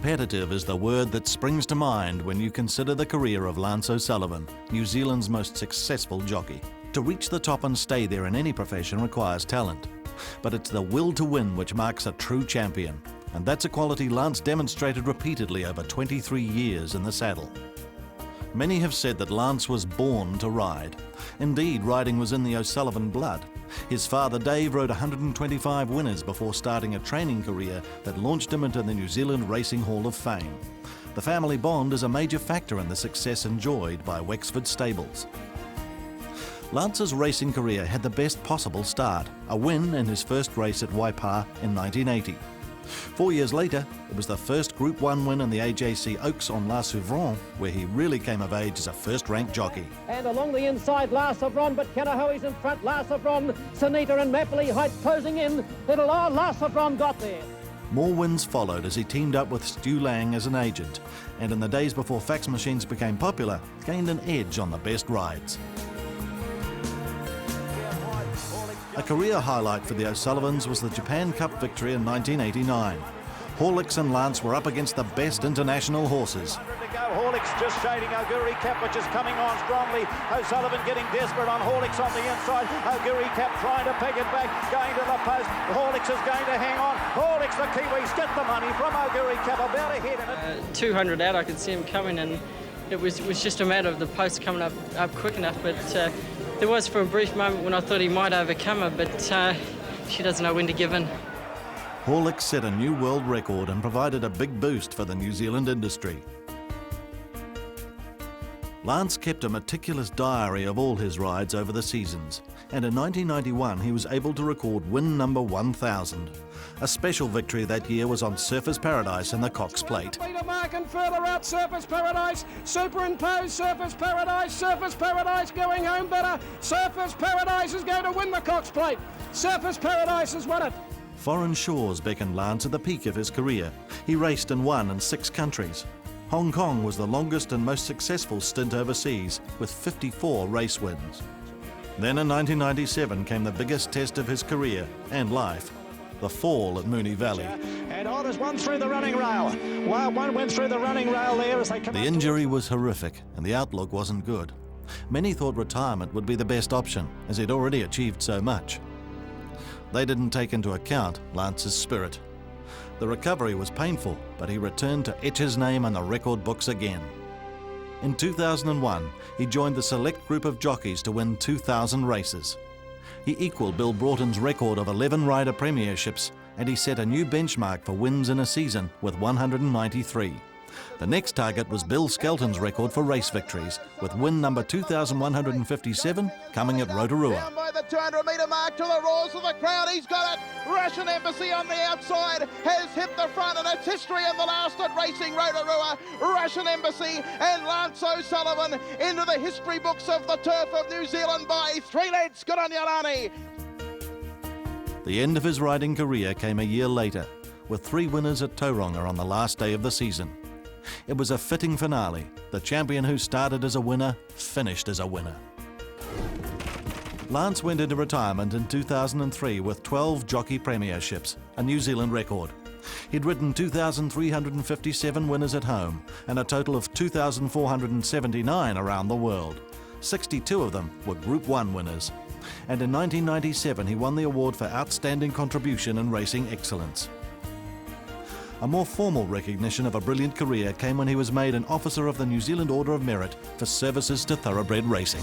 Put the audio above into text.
Competitive is the word that springs to mind when you consider the career of Lance O'Sullivan, New Zealand's most successful jockey. To reach the top and stay there in any profession requires talent, but it's the will to win which marks a true champion, and that's a quality Lance demonstrated repeatedly over 23 years in the saddle. Many have said that Lance was born to ride. Indeed, riding was in the O'Sullivan blood. His father Dave rode 125 winners before starting a training career that launched him into the New Zealand Racing Hall of Fame. The family bond is a major factor in the success enjoyed by Wexford Stables. Lance's racing career had the best possible start, a win in his first race at Waipa in 1980. 4 years later, it was the first Group 1 win in the AJC Oaks on La Souveraine, where he really came of age as a first-ranked jockey. And along the inside, La Souveraine, but Kanahoe's in front. La Souveraine, Sanita and Mapley Heights closing in. La Souveraine got there. More wins followed as he teamed up with Stu Lang as an agent, and in the days before fax machines became popular, gained an edge on the best rides. A career highlight for the O'Sullivans was the Japan Cup victory in 1989. Horlicks and Lance were up against the best international horses. Horlicks just shading Auguri Cap, which is coming on strongly. O'Sullivan getting desperate on Horlicks on the inside. Auguri Cap trying to peg it back, going to the post. Horlicks is going to hang on. Horlicks, the Kiwis, get the money from Auguri Cap, about ahead in it. 200 out, I could see him coming, and it was just a matter of the post coming up quick enough, but there was for a brief moment when I thought he might overcome her, but she doesn't know when to give in. Horlicks set a new world record and provided a big boost for the New Zealand industry. Lance kept a meticulous diary of all his rides over the seasons, and in 1991 he was able to record win number 1000. A special victory that year was on Surfers Paradise in the Cox Plate. Peter Mark and further out, Surfers Paradise, superimposed Surfers Paradise going home better. Surfers Paradise is going to win the Cox Plate. Surfers Paradise has won it. Foreign shores beckoned Lance at the peak of his career. He raced and won in 6 countries. Hong Kong was the longest and most successful stint overseas, with 54 race wins. Then in 1997 came the biggest test of his career and life, the fall at Moonee Valley. And Otters one through the running rail. Well, one went through the running rail there as they come. The injury was horrific and the outlook wasn't good. Many thought retirement would be the best option, as he'd already achieved so much. They didn't take into account Lance's spirit. The recovery was painful, but he returned to etch his name in the record books again. In 2001, he joined the select group of jockeys to win 2,000 races. He equalled Bill Broughton's record of 11 rider premierships, and he set a new benchmark for wins in a season with 193. The next target was Bill Skelton's record for race victories, with win number 2,157 coming at Rotorua. Down by the 200-metre mark to the roars of the crowd. He's got it. Russian Embassy on the outside has hit the front, and it's history in the last at Racing Rotorua. Russian Embassy and Lance O'Sullivan into the history books of the turf of New Zealand by 3 lengths. Good on you, Lani. The end of his riding career came a year later, with 3 winners at Tauranga on the last day of the season. It was a fitting finale. The champion who started as a winner finished as a winner. Lance went into retirement in 2003 with 12 jockey premierships, a New Zealand record. He'd ridden 2,357 winners at home and a total of 2,479 around the world. 62 of them were Group 1 winners. And in 1997 he won the award for Outstanding Contribution in Racing Excellence. A more formal recognition of a brilliant career came when he was made an Officer of the New Zealand Order of Merit for services to thoroughbred racing.